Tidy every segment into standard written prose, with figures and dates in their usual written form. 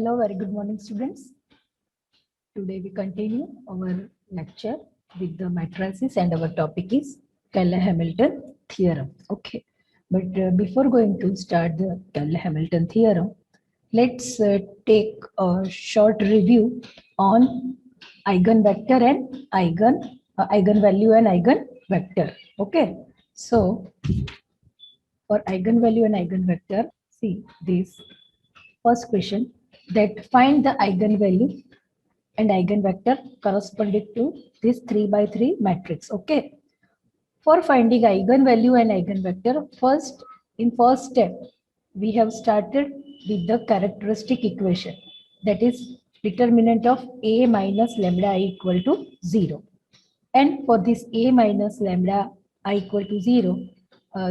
Hello, very good morning, students. Today we continue our lecture with the matrices and our topic is Cayley-Hamilton theorem. Okay, but before going to start the Cayley-Hamilton theorem, let's take a short review on eigenvector and eigenvalue and eigenvector. Okay, so for eigenvalue and eigenvector, see this first question that find the eigenvalue and eigenvector corresponding to this 3 by 3 matrix. Okay. For finding eigenvalue and eigenvector, in first step, we have started with the characteristic equation, that is determinant of A minus lambda I equal to 0. And for this A minus lambda I equal to 0,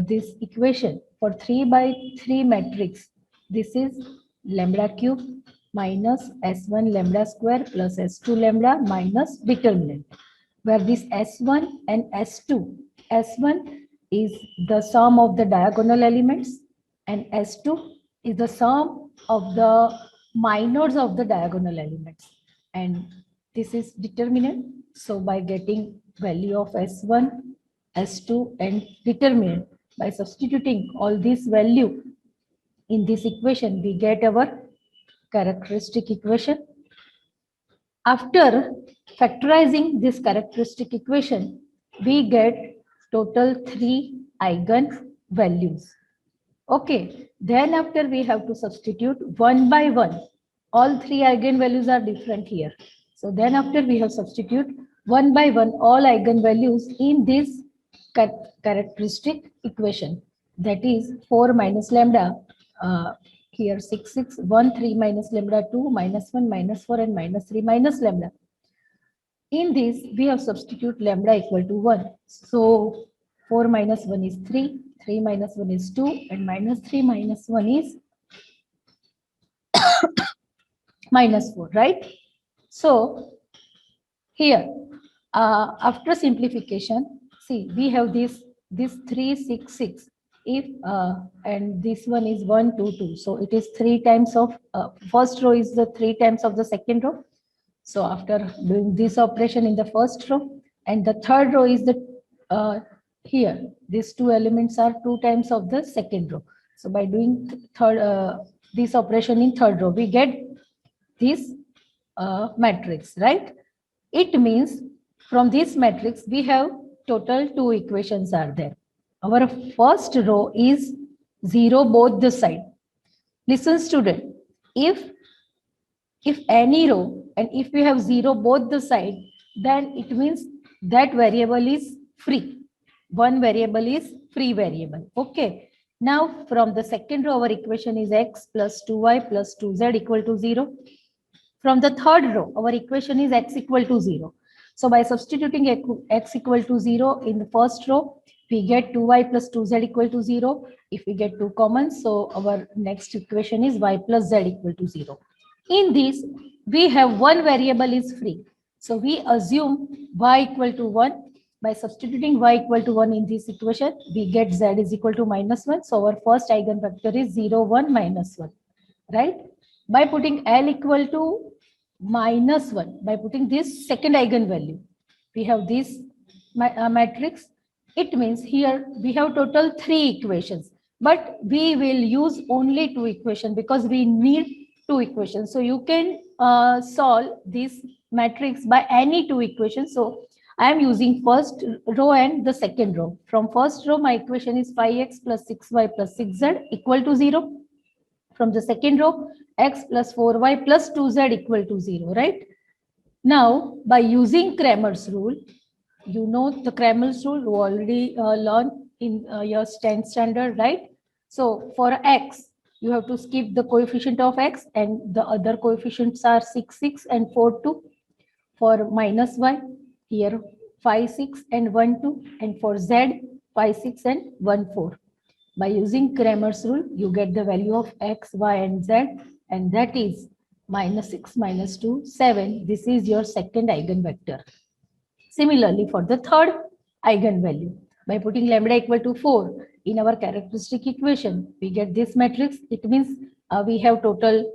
this equation for 3 by 3 matrix, this is lambda cube minus S1 lambda square plus S2 lambda minus determinant, where this S1 and S2, S1 is the sum of the diagonal elements and S2 is the sum of the minors of the diagonal elements, and this is determinant. So by getting value of S1, S2 and determinant, by substituting all this value in this equation, we get our characteristic equation. After factorizing this characteristic equation, we get total 3 eigenvalues. Okay, then after we have to substitute one by one. All 3 eigenvalues are different here. So then after we have substitute one by one all eigenvalues in this characteristic equation, that is 4 minus lambda, here 6, 6, 1, 3 minus lambda, 2, minus 1, minus 4 and minus 3 minus lambda. In this, we have substitute lambda equal to 1. So 4 minus 1 is 3, 3 minus 1 is 2, and minus 3 minus 1 is minus 4, right? So here, after simplification, see, we have this 3, 6, 6. If and this one is 1, 2, 2. So it is 3 times of first row is the 3 times of the second row. So after doing this operation in the first row, and the third row is the here, these 2 elements are 2 times of the second row. So by doing this operation in third row, we get this matrix, right? It means from this matrix, we have total 2 equations are there. Our first row is 0 both the side. Listen student, if any row and if we have 0 both the side, then it means that variable is free. One variable is free variable. Okay. Now from the second row, our equation is x plus 2y plus 2z equal to 0. From the third row, our equation is x equal to 0. So by substituting x equal to 0 in the first row, we get 2y plus 2z equal to 0. If we get 2 common, so our next equation is y plus z equal to 0. In this, we have one variable is free. So we assume y equal to 1. By substituting y equal to 1 in this equation, we get z is equal to minus 1. So our first eigenvector is 0, 1, minus 1, right? By putting L equal to minus 1, by putting this second eigenvalue, we have this matrix. It means here we have total 3 equations, but we will use only 2 equations because we need 2 equations. So you can solve this matrix by any 2 equations. So I am using first row and the second row. From first row, my equation is 5x plus 6y plus 6z equal to 0. From the second row, x plus 4y plus 2z equal to 0, right? Now, by using Cramer's rule, you know the Cramer's rule you already learned in your 10th standard, right? So for x, you have to skip the coefficient of x, and the other coefficients are 6, 6 and 4, 2. For minus y, here 5, 6 and 1, 2. And for z, 5, 6 and 1, 4. By using Cramer's rule, you get the value of x, y, and z, and that is minus 6, minus 2, 7. This is your second eigenvector. Similarly, for the third eigenvalue, by putting lambda equal to 4 in our characteristic equation, we get this matrix. It means we have total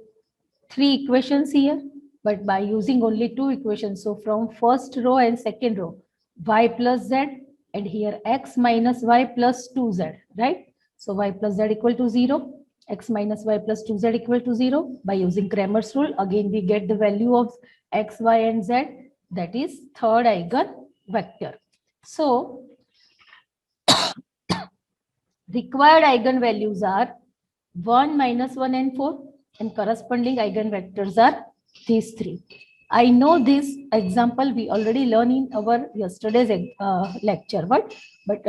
three equations here, but by using only two equations. So from first row and second row, y plus z, and here x minus y plus 2z, right? So y plus z equal to 0, x minus y plus 2z equal to 0. By using Cramer's rule, again we get the value of x, y, and z, that is third eigenvector. So required eigenvalues are 1, minus 1, and 4, and corresponding eigenvectors are these three. I know this example we already learned in our yesterday's lecture, but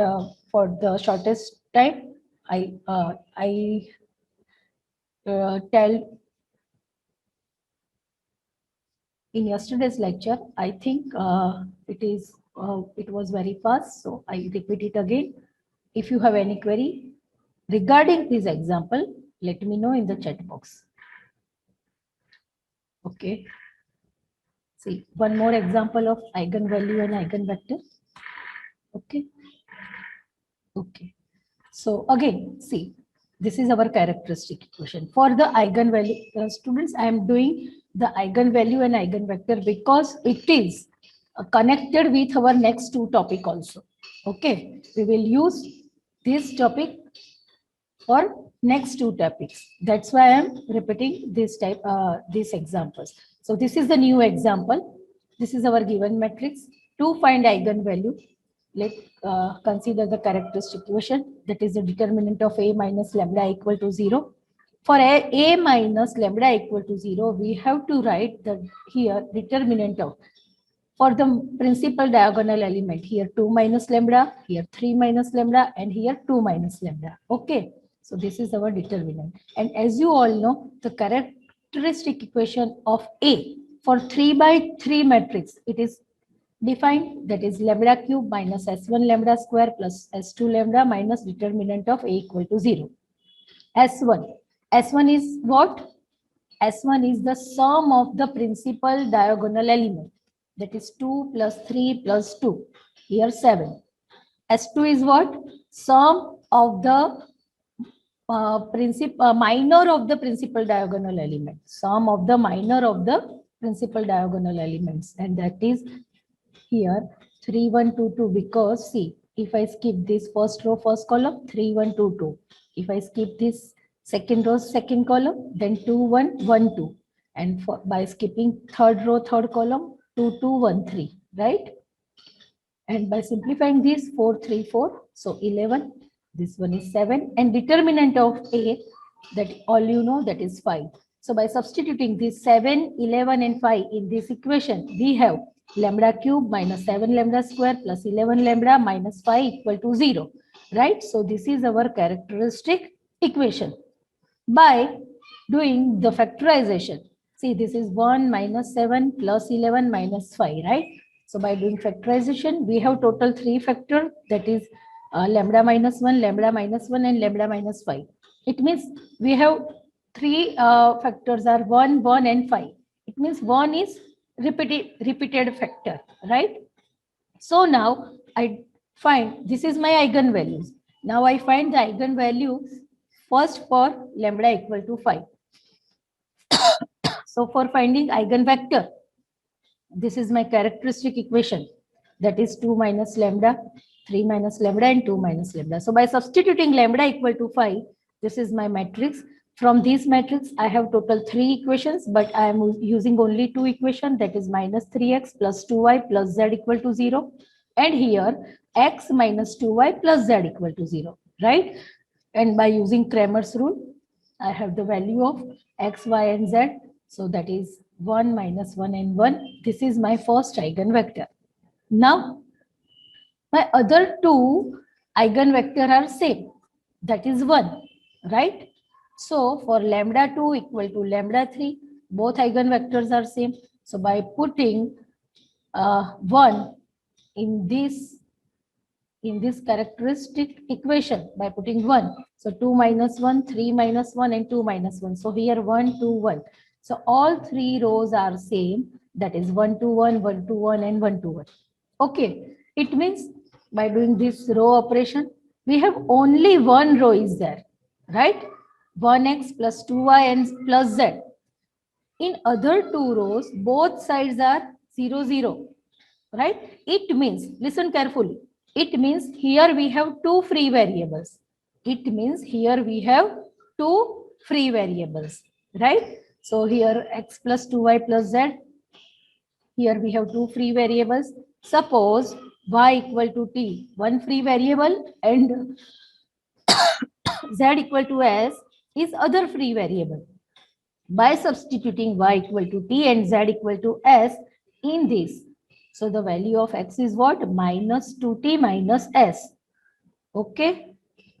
for the shortest time, I tell in yesterday's lecture. I think it was very fast, so I repeat it again. If you have any query regarding this example, let me know in the chat box. Okay. See, one more example of eigenvalue and eigenvector. Okay. Okay. So again, see, this is our characteristic equation. For the eigenvalue, students, I am doing the eigenvalue and eigenvector because it is connected with our next two topic also. Okay. We will use this topic for next two topics. That's why I am repeating these examples. So this is the new example. This is our given matrix. To find eigenvalue, let's consider the characteristic equation, that is the determinant of A minus lambda equal to 0. For A minus lambda equal to 0, we have to write the here determinant of, for the principal diagonal element, here 2 minus lambda, here 3 minus lambda, and here 2 minus lambda. Okay. So this is our determinant. And as you all know, the characteristic equation of A for 3 by 3 matrix, it is defined, that is lambda cube minus s1 lambda square plus s2 lambda minus determinant of A equal to 0. S1 is what? S1 is the sum of the principal diagonal element, that is 2 plus 3 plus 2, here 7. S2 is what? Sum of the minor of the principal diagonal element, sum of the minor of the principal diagonal elements, and that is here 3, 1, 2, 2, because see, if I skip this first row, first column, 3, 1, 2, 2. If I skip this second row, second column, then 2, 1, 1, 2. And by skipping third row, third column, 2, 2, 1, 3, right? And by simplifying this, 4, 3, 4, so 11. This one is 7, and determinant of A, that all you know, that is 5. So by substituting this 7, 11, and 5 in this equation, we have lambda cube minus 7 lambda square plus 11 lambda minus 5 equal to 0, right? So this is our characteristic equation. By doing the factorization, see, this is 1 minus 7 plus 11 minus 5, right? So by doing factorization, we have total 3 factors, that is lambda minus 1, lambda minus 1, and lambda minus 5. It means we have 3 factors are 1, 1, and 5. It means 1 is repeated factor, right? So now I find, this is my eigenvalues. Now I find the eigenvalue first for lambda equal to 5. So for finding eigenvector, this is my characteristic equation, that is 2 minus lambda, 3 minus lambda, and 2 minus lambda. So by substituting lambda equal to 5, this is my matrix. From this matrix, I have total 3 equations, but I am using only 2 equations, that is minus 3x plus 2y plus z equal to 0. And here, x minus 2y plus z equal to 0, right? And by using Cramer's rule, I have the value of x, y, and z. So that is 1 minus 1 and 1. This is my first eigenvector. Now, my other 2 eigenvector are same. That is 1, right? So for lambda 2 equal to lambda 3, both eigenvectors are same. So by putting 1 in this characteristic equation, by putting 1, so 2 minus 1, 3 minus 1, and 2 minus 1. So here 1, 2, 1. So all 3 rows are same. That is 1, 2, 1, 1, 2, 1, and 1, 2, 1. Okay. It means by doing this row operation, we have only one row is there, right? 1x plus 2y and plus z. In other two rows, both sides are 0, 0, right? It means, listen carefully. It means here we have two free variables. It means here we have two free variables, right? So here x plus 2y plus z. Here we have two free variables. Suppose y equal to t, one free variable, and z equal to s is other free variable. By substituting y equal to t and z equal to s in this, so the value of x is what? Minus 2t minus s. Okay.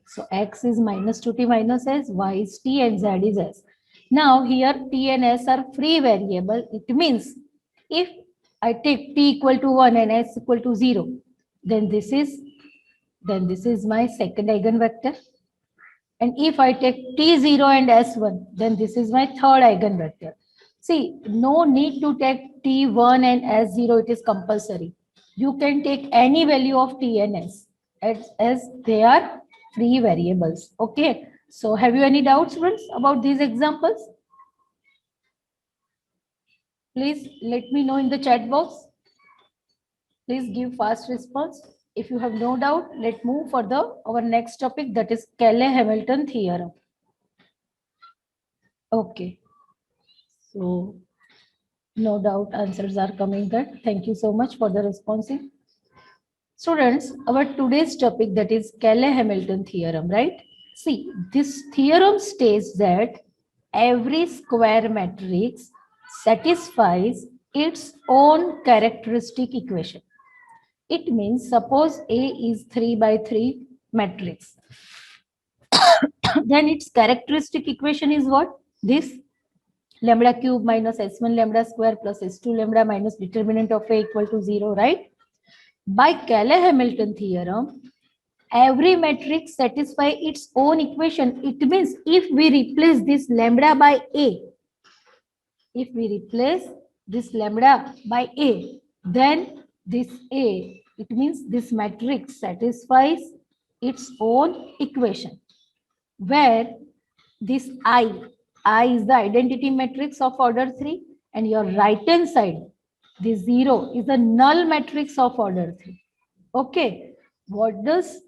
So x is minus 2t minus s, y is t and z is s. Now here t and s are free variable. It means if I take t equal to 1 and s equal to 0, then this is my second eigenvector. And if I take T0 and S1, then this is my third eigenvector. See, no need to take T1 and S0, it is compulsory. You can take any value of T and S as they are free variables. Okay. So have you any doubts, friends, about these examples? Please let me know in the chat box. Please give fast response. If you have no doubt, let's move for our next topic, that is Cayley-Hamilton theorem. Okay. So no doubt answers are coming there. Thank you so much for the responsive. Students, our today's topic, that is Cayley-Hamilton theorem, right? See, this theorem states that every square matrix satisfies its own characteristic equation. It means suppose A is 3 by 3 matrix. Then its characteristic equation is what? This lambda cube minus s1 lambda square plus s2 lambda minus determinant of A equal to 0, right? By Cayley-Hamilton theorem, every matrix satisfies its own equation. It means if we replace this lambda by A, then this A, it means this matrix satisfies its own equation, where this I is the identity matrix of order 3, and your right hand side, the 0 is the null matrix of order 3. Okay, what does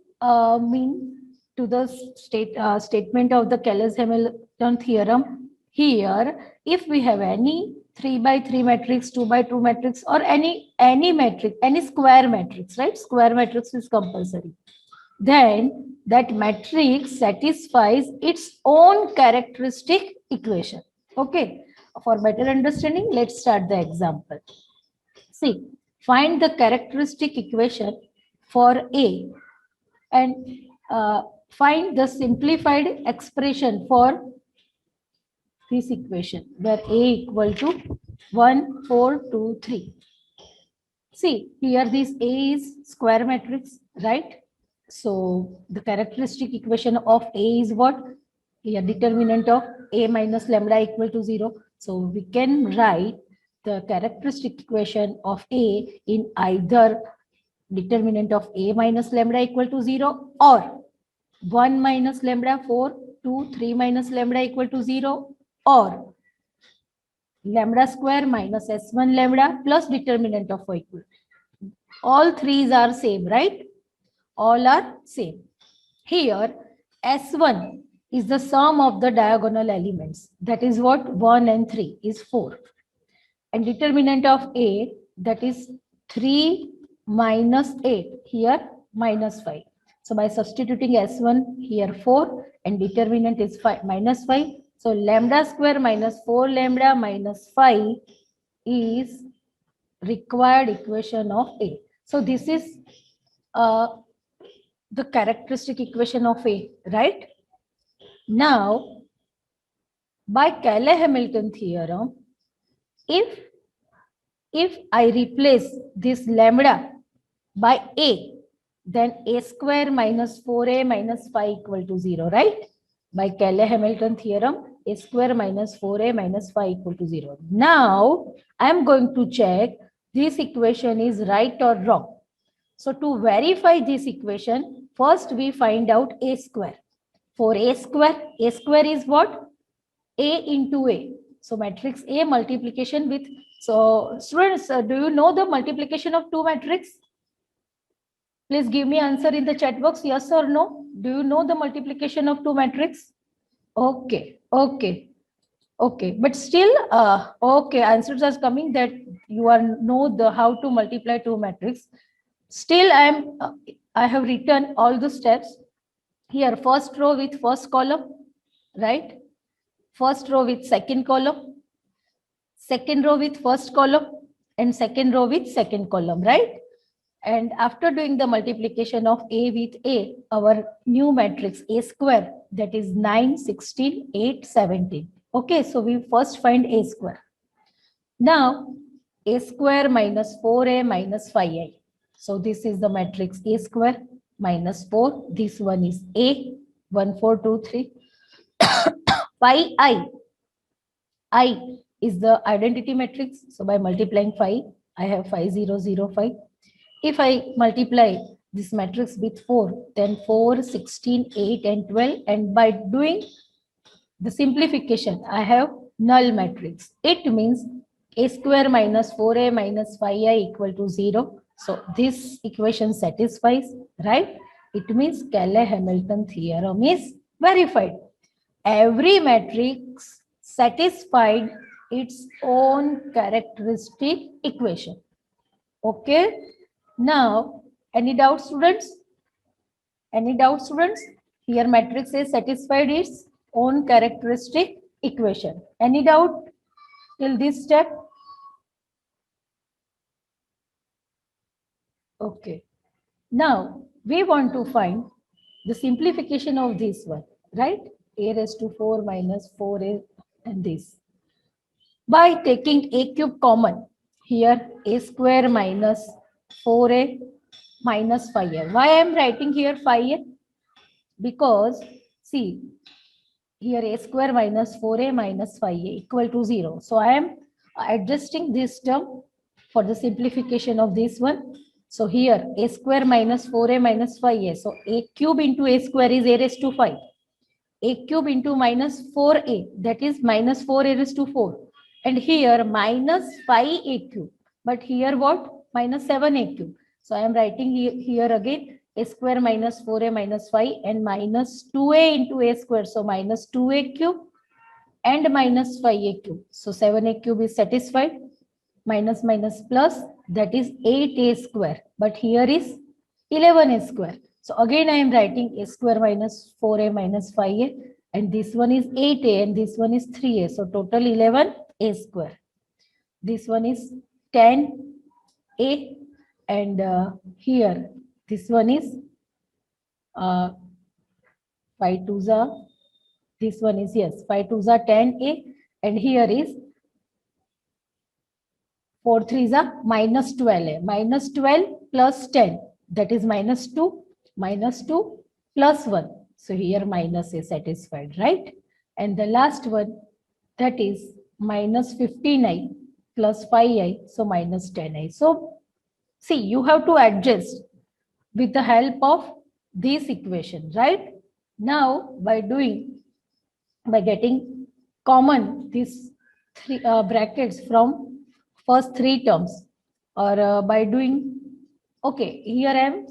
mean to the statement of the Cayley-Hamilton theorem? Here, if we have any 3 by 3 matrix, 2 by 2 matrix, or any matrix, any square matrix, right? Square matrix is compulsory. Then that matrix satisfies its own characteristic equation. Okay, for better understanding, let's start the example. See, find the characteristic equation for A and find the simplified expression for this equation, where A equal to 1, 4, 2, 3. See, here this A is square matrix, right? So the characteristic equation of A is what? Here determinant of A minus lambda equal to 0. So we can write the characteristic equation of A in either determinant of A minus lambda equal to 0 or 1 minus lambda 4, 2, 3 minus lambda equal to 0, or lambda square minus S1 lambda plus determinant of Y equal. All threes are same, right? All are same. Here, S1 is the sum of the diagonal elements. That is what? 1 and 3 is 4. And determinant of A, that is 3 minus 8. Here, minus 5. So by substituting S1 here 4 and determinant is 5 minus 5. So lambda square minus 4 lambda minus 5 is required equation of A. So this is the characteristic equation of A, right? Now, by Cayley-Hamilton theorem, if I replace this lambda by A, then A square minus 4A minus 5 equal to 0, right? By Cayley-Hamilton theorem, A square minus 4A minus 5 equal to 0. Now, I am going to check this equation is right or wrong. So to verify this equation, first we find out A square. For A square is what? A into A. So matrix A multiplication with, so students, do you know the multiplication of two matrix? Please give me answer in the chat box, yes or no. Do you know the multiplication of two matrix? Okay, okay, okay. But still, okay, answers are coming that you are know the how to multiply two matrix. Still, I have written all the steps here. First row with first column, right? First row with second column, second row with first column, and second row with second column, right? And after doing the multiplication of A with A, our new matrix A square, that is 9, 16, 8, 17. Okay, so we first find A square. Now, A square minus 4A minus 5I. So this is the matrix A square minus 4. This one is A, 1, 4, 2, 3. 5I. I is the identity matrix. So by multiplying 5, I have 5, 0, 0, 5. If I multiply this matrix with 4, then 4, 16, 8, and 12. And by doing the simplification, I have null matrix. It means A square minus 4A minus 5I equal to 0. So this equation satisfies, right? It means Cayley-Hamilton theorem is verified. Every matrix satisfied its own characteristic equation. Okay. Now, any doubt, students? Any doubt, students? Here matrix is satisfied its own characteristic equation. Any doubt till this step? Okay. Now, we want to find the simplification of this one, right? A raised to 4 minus 4A and this. By taking A cube common, here A square minus 4A minus 5A. Why I am writing here 5A? Because see, here A square minus 4A minus 5A equal to 0. So I am adjusting this term for the simplification of this one. So here A square minus 4A minus 5A. So A cube into A square is A raised to 5. A cube into minus 4A, that is minus 4A raised to 4. And here minus 5A cube. But here what? Minus 7A cube. So I am writing here again A square minus 4A minus 5 and minus 2A into A square. So minus 2A cube and minus 5A cube. So 7A cube is satisfied. Minus minus plus, that is 8A square. But here is 11A square. So again I am writing A square minus 4A minus 5A. And this one is 8A and this one is 3A. So total 11A square. This one is 10A. And here this one is 5 2s are, this one is, yes, 5 2s are 10A. And here is 4 3s are minus 12A. Minus 12 plus 10, that is minus 2 plus 1. So here minus is satisfied, right? And the last one, that is minus 15I plus 5I, so minus 10I. So see, you have to adjust with the help of this equation, right? Now, by getting common these three brackets from first three terms, or by doing, okay, here I am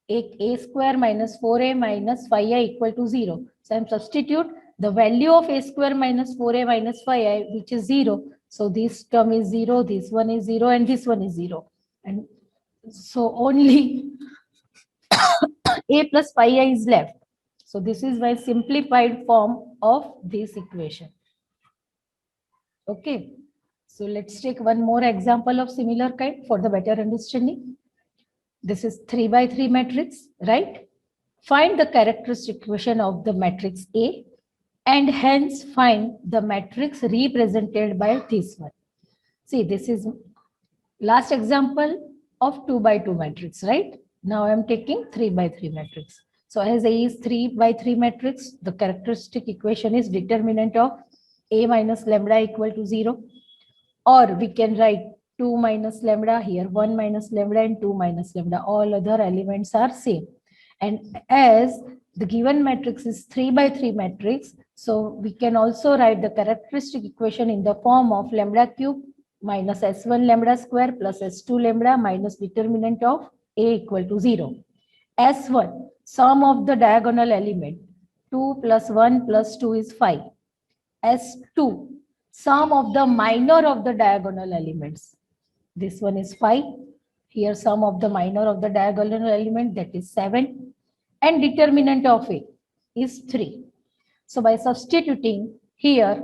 A square minus 4A minus 5I equal to 0. So I am substitute the value of A square minus 4A minus 5I, which is 0. So this term is 0, this one is 0, and this one is 0. And so only A plus 5I is left. So this is my simplified form of this equation. Okay. So let's take one more example of similar kind for the better understanding. This is 3 by 3 matrix, right? Find the characteristic equation of the matrix A and hence find the matrix represented by this one. See, this is last example of 2 by 2 matrix, right? Now I am taking 3 by 3 matrix. So as A is 3 by 3 matrix, the characteristic equation is determinant of A minus lambda equal to 0. Or we can write 2 minus lambda here, 1 minus lambda and 2 minus lambda. All other elements are same. And as the given matrix is 3 by 3 matrix, So we can also write the characteristic equation in the form of lambda cube minus s1 lambda square plus s2 lambda minus determinant of a equal to 0. S1, sum of the diagonal element, 2 plus 1 plus 2 is 5. S2, sum of the minor of the diagonal elements. This one is 5. Here sum of the minor of the diagonal element, that is 7. And determinant of A is 3. So by substituting here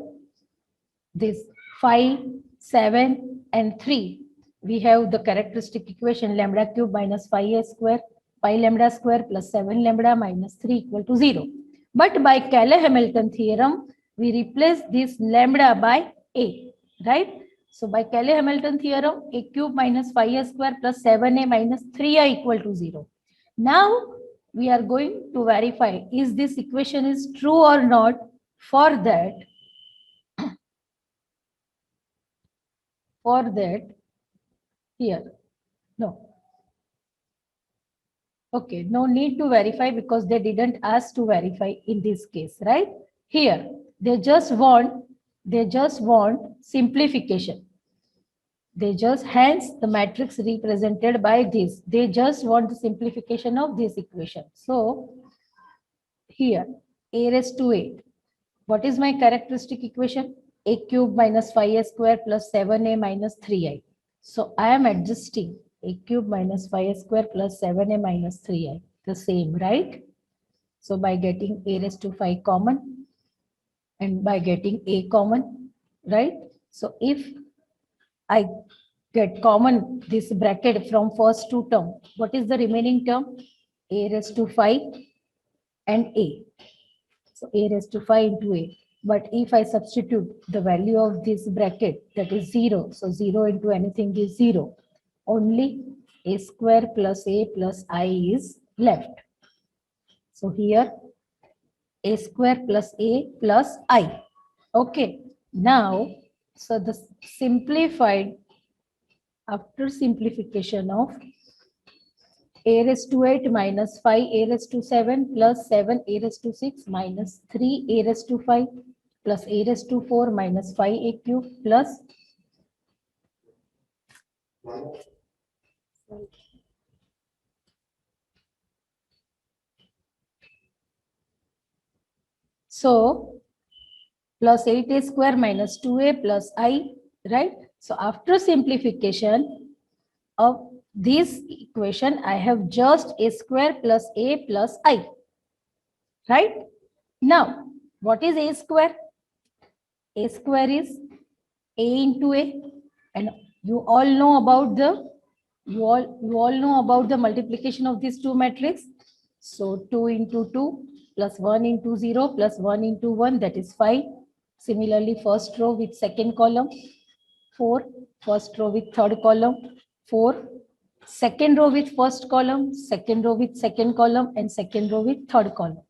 this 5, 7 and 3, we have the characteristic equation lambda cube minus 5a square, 5 lambda square plus 7 lambda minus 3 equal to 0. But by Cayley-Hamilton theorem, we replace this lambda by a, right? So by Cayley-Hamilton theorem, a cube minus 5a square plus 7a minus 3a equal to 0. Now we are going to verify is this equation is true or not. For that, here, no. Okay, no need to verify because they didn't ask to verify in this case, right? Here, they just want simplification. Hence the matrix represented by this. They just want the simplification of this equation. So here, a raised to 8. What is my characteristic equation? A cube minus 5a square plus 7a minus 3i. So I am adjusting a cube minus 5a square plus 7a minus 3i. The same, right? So by getting a raised to 5 common and by getting a common, right? So if I get common this bracket from first two term, what is the remaining term? A raised to 5 and a. So a raised to 5 into a. But if I substitute the value of this bracket, that is 0. So 0 into anything is 0. Only a square plus a plus I is left. So here a square plus a plus I. Okay. Now, so the simplified, after simplification of a raised to 8 minus 5 a raised to 7 plus 7 a raised to 6 minus 3 a raised to 5 plus a raised to 4 minus 5a cube plus so plus 8a square minus 2a plus I, right? So after simplification of this equation, I have just a square plus a plus I, right? Now, what is a square? A square is a into a, and you all know about the multiplication of these two matrices. So 2 into 2 plus 1 into 0 plus 1 into 1, that is 5. Similarly, first row with second column, 4. First row with third column, 4. Second row with first column, second row with second column, and second row with third column.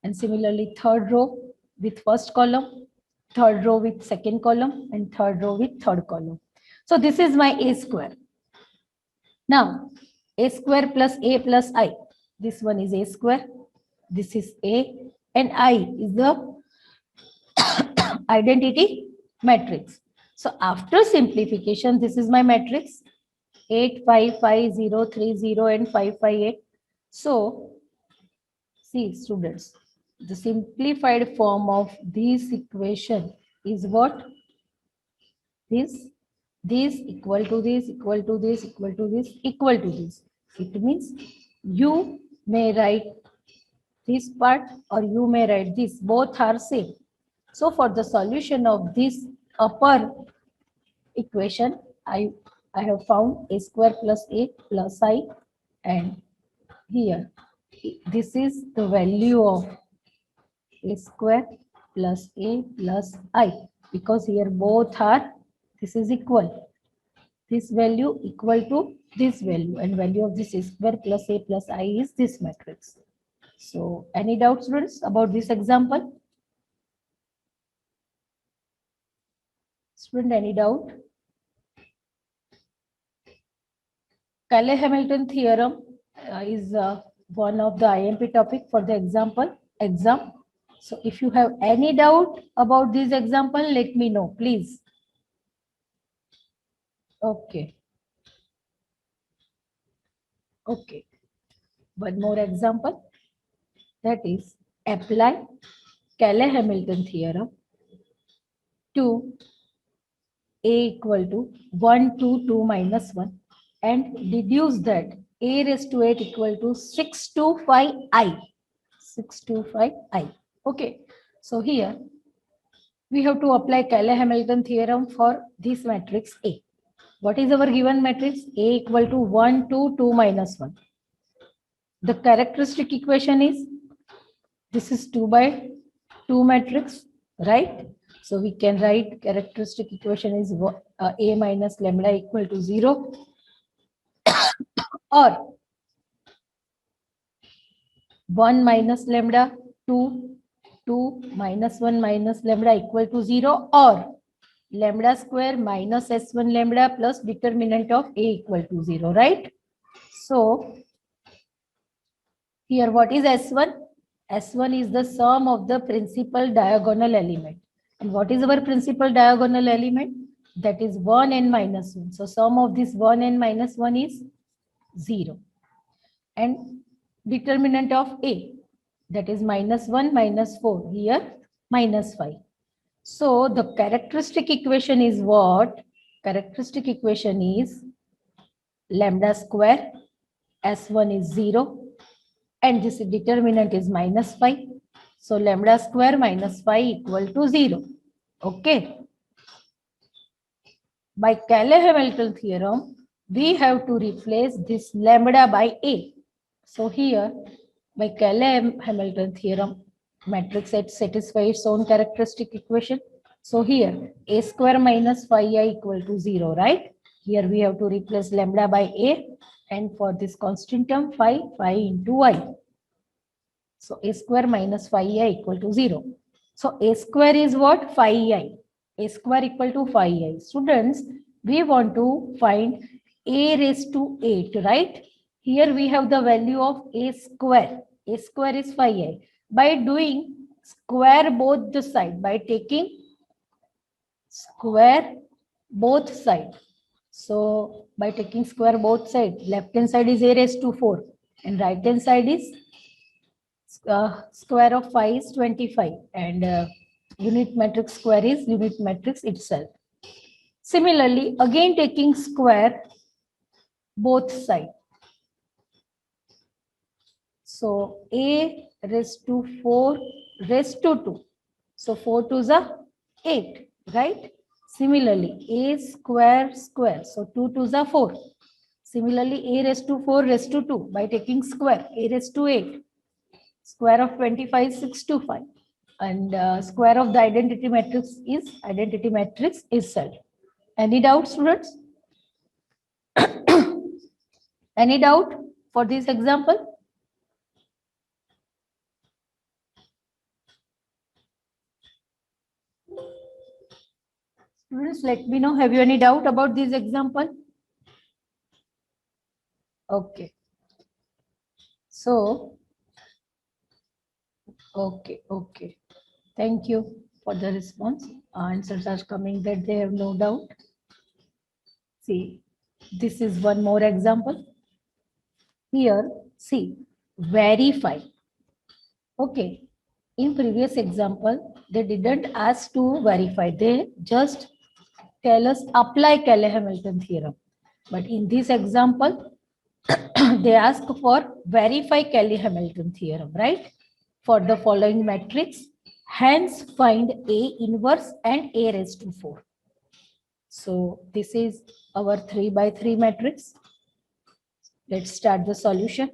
And similarly, third row with first column, third row with second column, and third row with third column. So this is my a square. Now, a square plus a plus I. This one is a square. This is a, and I is the identity matrix. So after simplification, this is my matrix 8, 5, 5, 0, 3, 0, and 5, 5, 8. So, see students, the simplified form of this equation is what? This equal to this, equal to this, equal to this, equal to this. It means you may write this part or you may write this. Both are same. So for the solution of this upper equation, I have found a square plus a plus I, and here this is the value of a square plus a plus I, because here both are, this is equal. This value equal to this value, and value of this a square plus a plus I is this matrix. So any doubts, students, about this example? Student, any doubt? Cayley-Hamilton theorem is one of the IMP topic for the exam. So if you have any doubt about this example, let me know, please. Okay. Okay. One more example. That is, apply Cayley-Hamilton theorem to A equal to 1 to 2 minus 1 and deduce that A raised to 8 equal to 625i. 625i. Okay. So here we have to apply Cayley-Hamilton theorem for this matrix A. What is our given matrix? A equal to 1 to 2 minus 1. The characteristic equation is, this is 2 by 2 matrix, right? So we can write characteristic equation is A minus lambda equal to 0 or 1 minus lambda 2, 2 minus 1 minus lambda equal to 0 or lambda square minus S1 lambda plus determinant of A equal to 0, right? So here what is S1? S1 is the sum of the principal diagonal element. And what is our principal diagonal element? That is 1 and minus 1. So sum of this 1 and minus 1 is 0. And determinant of A, that is minus 1 minus 4, here minus 5. So the characteristic equation is what? Characteristic equation is lambda square, S1 is 0, and this determinant is minus 5. So lambda square minus 5 equal to 0. Okay. By Cayley-Hamilton theorem, we have to replace this lambda by A. So here, by Cayley-Hamilton theorem, matrix set satisfies its own characteristic equation. So here, A square minus 5i equal to 0, right? Here we have to replace lambda by A, and for this constant term 5 into I. So A square minus 5i equal to 0. So A square is what? 5i. A square equal to 5i. Students, we want to find A raised to 8, right? Here we have the value of A square. A square is 5i. By doing square both the side, by taking square both side. So by taking square both side, left hand side is A raised to 4 and right hand side is square of 5 is 25 and unit matrix square is unit matrix itself. Similarly, again taking square both side. So A raised to 4 raised to 2. So 4 2s are 8, right? Similarly, A square square. So 2 2s are 4. Similarly, A raised to 4 raised to 2 by taking square. A raised to 8. Square of 25 is 625. And square of the identity matrix is identity matrix itself. Any doubt, students? Any doubt for this example? Students, let me know. Have you any doubt about this example? Okay. So, okay. Thank you for the response. Answers are coming that they have no doubt. See, this is one more example. Here, see, verify. Okay. In previous example, they didn't ask to verify. They just tell us apply Cayley-Hamilton theorem. But in this example, they ask for verify Cayley-Hamilton theorem, right? For the following matrix, hence find A inverse and A raised to 4. So this is our 3 by 3 matrix. Let's start the solution.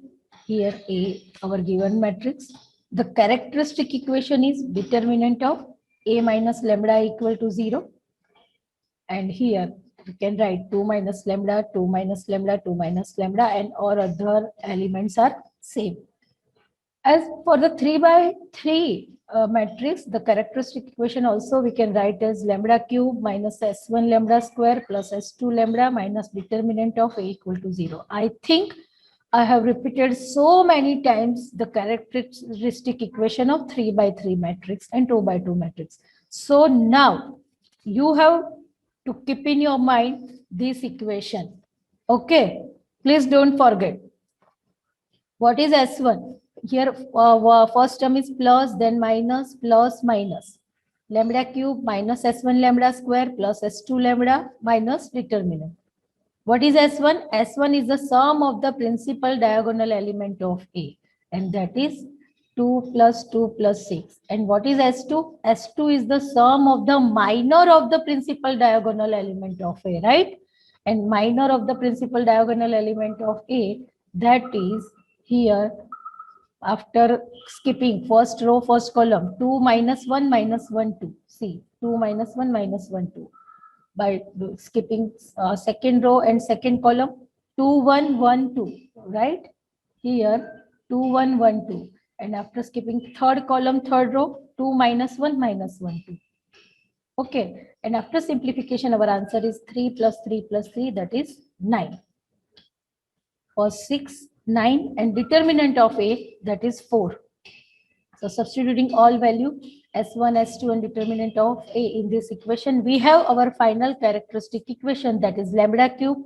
Here A, our given matrix. The characteristic equation is determinant of A minus lambda equal to 0. And here we can write 2 minus lambda, 2 minus lambda, 2 minus lambda, and all other elements are same. As for the 3 by 3 matrix, the characteristic equation also we can write as lambda cube minus S1 lambda square plus S2 lambda minus determinant of A equal to 0. I think I have repeated so many times the characteristic equation of 3 by 3 matrix and 2 by 2 matrix. So now you have to keep in your mind this equation. Okay, please don't forget. What is S1? Here, first term is plus, then minus, plus, minus. Lambda cube minus S1 lambda square plus S2 lambda minus determinant. What is S1? S1 is the sum of the principal diagonal element of A, and that is 2 plus 2 plus 6. And what is S2? S2 is the sum of the minor of the principal diagonal element of A, right? And minor of the principal diagonal element of A, that is here, after skipping first row, first column, 2 minus 1 minus 1, 2. See, 2 minus 1 minus 1, 2. By skipping second row and second column, 2 1 1 2, right? Here 2 1 1 2, and after skipping third column, third row, 2 minus 1 minus 1 2. Okay, and after simplification our answer is 3 plus 3 plus 3, that is 9. For 6 9, and determinant of A, that is 4. So substituting all value S1, S2 and determinant of A in this equation, we have our final characteristic equation, that is lambda cube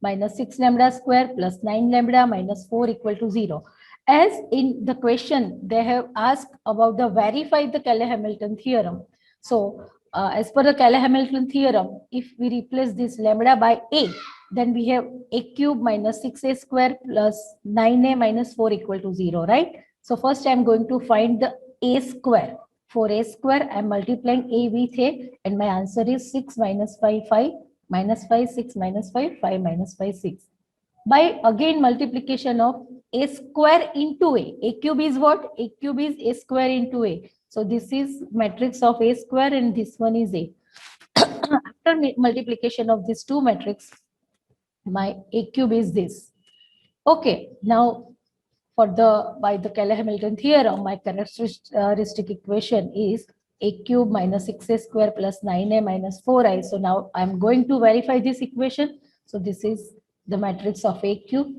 minus 6 lambda square plus 9 lambda minus 4 equal to 0. As in the question, they have asked about the verify the Cayley-Hamilton theorem. So as per the Cayley-Hamilton theorem, if we replace this lambda by A, then we have A cube minus 6A square plus 9A minus 4 equal to 0, right? So first I am going to find the A square. For A square, I am multiplying A with A, and my answer is 6 minus 5, 5, minus 5, 6 minus 5, 5 minus 5, 6. By again multiplication of A square into A. A cube is what? A cube is A square into A. So this is matrix of A square and this one is A. After multiplication of these two matrix, my A cube is this. Okay, now by the Cayley-Hamilton theorem, my characteristic equation is A cube minus 6A square plus 9A minus 4I. So now I'm going to verify this equation. So this is the matrix of A cube.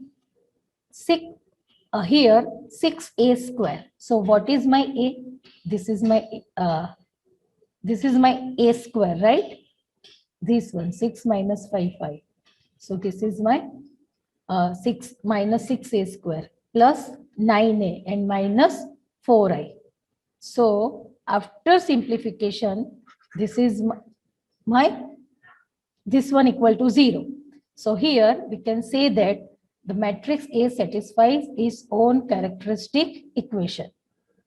Here 6A square. So what is my A? This is my A square, right? This one 6 minus 5, 5. So this is my 6 minus 6A square plus 9A and minus 4I. So after simplification, this is this one equal to 0. So here we can say that the matrix A satisfies its own characteristic equation.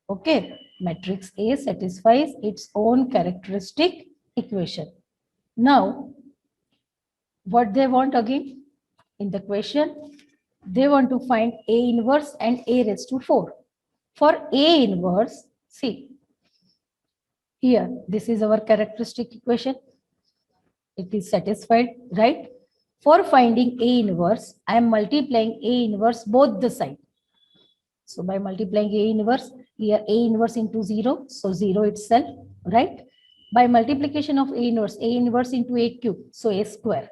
Okay, matrix A satisfies its own characteristic equation. Now, what they want again in the question? They want to find A inverse and A raised to 4. For A inverse, see, here, this is our characteristic equation. It is satisfied, right? For finding A inverse, I am multiplying A inverse both the side. So by multiplying A inverse, here A inverse into 0, so 0 itself, right? By multiplication of A inverse into A cube, so A square.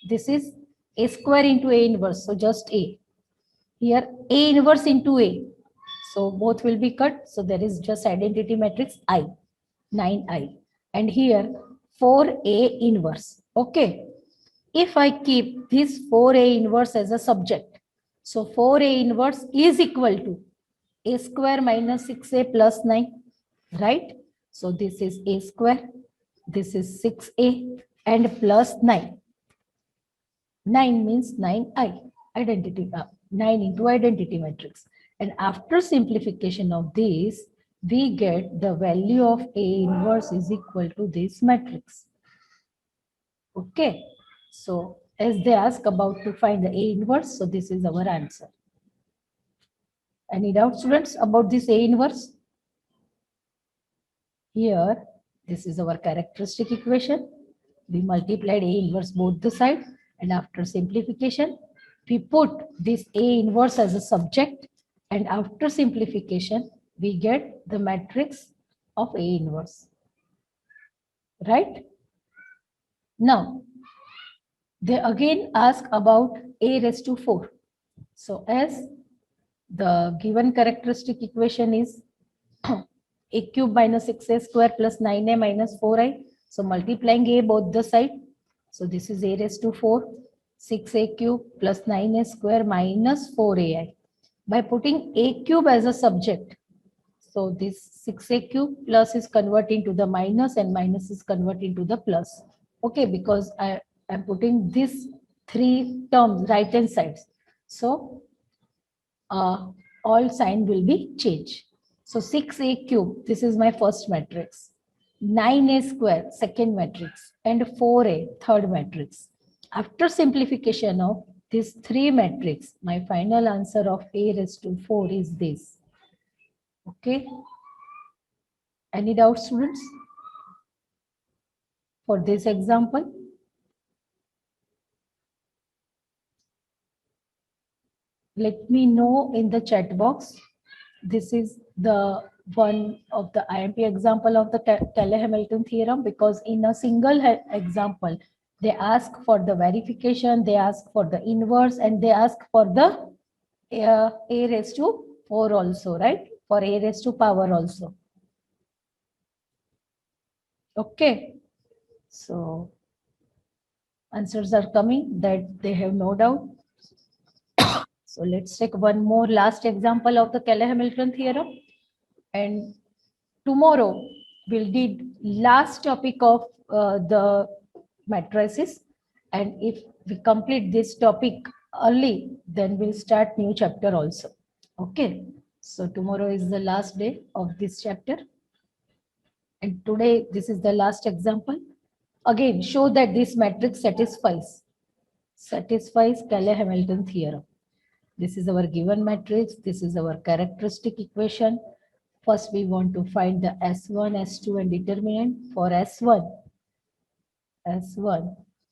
This is A square into A inverse, so just A. Here A inverse into A, so both will be cut, so there is just identity matrix I, 9I. And here 4A inverse, okay. If I keep this 4A inverse as a subject, so 4A inverse is equal to A square minus 6A plus 9, right? So this is A square, this is 6A and plus 9. 9 means 9I, identity, 9 into identity matrix. And after simplification of this, we get the value of A inverse is equal to this matrix. Okay, so as they ask about to find the A inverse, so this is our answer. Any doubt, students, about this A inverse? Here, this is our characteristic equation. We multiplied A inverse both the sides, and after simplification, we put this A inverse as a subject, and after simplification, we get the matrix of A inverse. Right? Now, they again ask about A raised to 4. So as the given characteristic equation is a cube minus 6a square plus 9a minus 4i. So multiplying a both the side. So this is a raised to 4, 6a cube plus 9a square minus 4ai. By putting a cube as a subject, so this 6a cube plus is converting to the minus and minus is converting to the plus. Okay, because I am putting these three terms right hand sides. So all sign will be changed. So 6a cube, this is my first matrix. 9a square, second matrix, and 4a, third matrix. After simplification of these three matrix, my final answer of a raised to 4 is this. Okay. Any doubts, students? For this example? Let me know in the chat box. This is the one of the IMP example of the Cayley-Hamilton theorem, because in a single example, they ask for the verification, they ask for the inverse, and they ask for the a raised to 4 also, right? For a raised to power also. Okay. So answers are coming, that they have no doubt. So let's take one more last example of the Cayley-Hamilton theorem. And tomorrow we'll do last topic of the matrices. And if we complete this topic early, then we'll start new chapter also. Okay. So tomorrow is the last day of this chapter. And today, this is the last example. Again, show that this matrix satisfies Cayley-Hamilton theorem. This is our given matrix. This is our characteristic equation. First, we want to find the S1, S2 and determinant. For S1,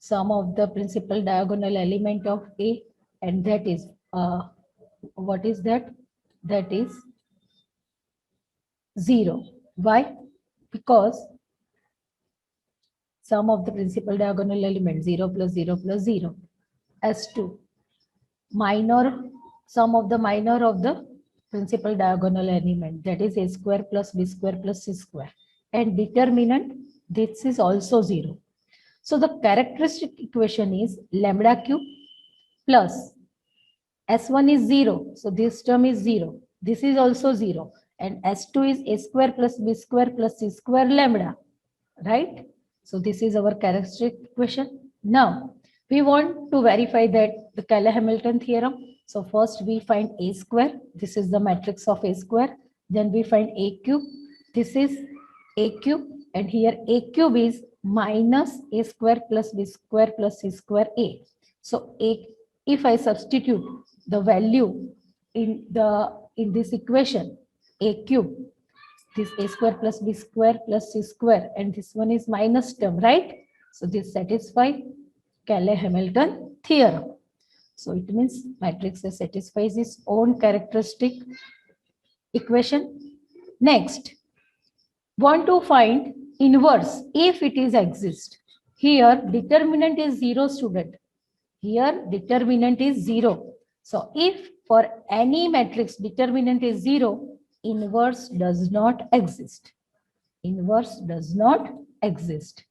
sum of the principal diagonal element of A, and that is, what is that? That is 0. Why? Because sum of the principal diagonal element 0 plus 0 plus 0. S2, sum of the minor of the principal diagonal element, that is a square plus b square plus c square. And determinant, this is also 0. So the characteristic equation is lambda cube plus S1 is 0. So this term is 0. This is also 0. And S2 is a square plus b square plus c square lambda. Right? So this is our characteristic equation. Now we want to verify that the Cayley-Hamilton theorem. So first we find a square. This is the matrix of a square. Then we find a cube. This is a cube. And here a cube is minus a square plus b square plus c square a. So if I substitute the value in this equation, a cube, this a square plus b square plus c square, and this one is minus term, right? So this satisfies Cayley-Hamilton theorem. So it means matrix A satisfies its own characteristic equation. Next, want to find inverse if it is exist. Here determinant is 0, student. Here determinant is 0. So if for any matrix determinant is 0, inverse does not exist. Inverse does not exist.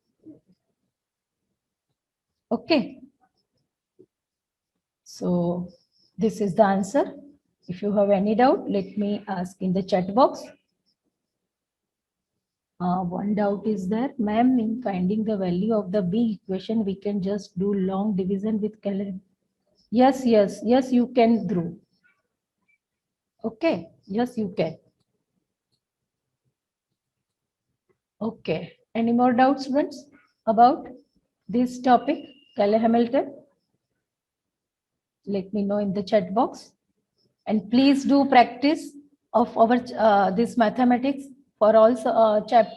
Okay. So this is the answer. If you have any doubt, let me ask in the chat box. One doubt is there, ma'am, in finding the value of the B equation, we can just do long division with Cayley. Yes, you can do. Okay, yes, you can. Okay, any more doubts, students, about this topic, Cayley-Hamilton? Let me know in the chat box. And please do practice of our this mathematics for all chapters.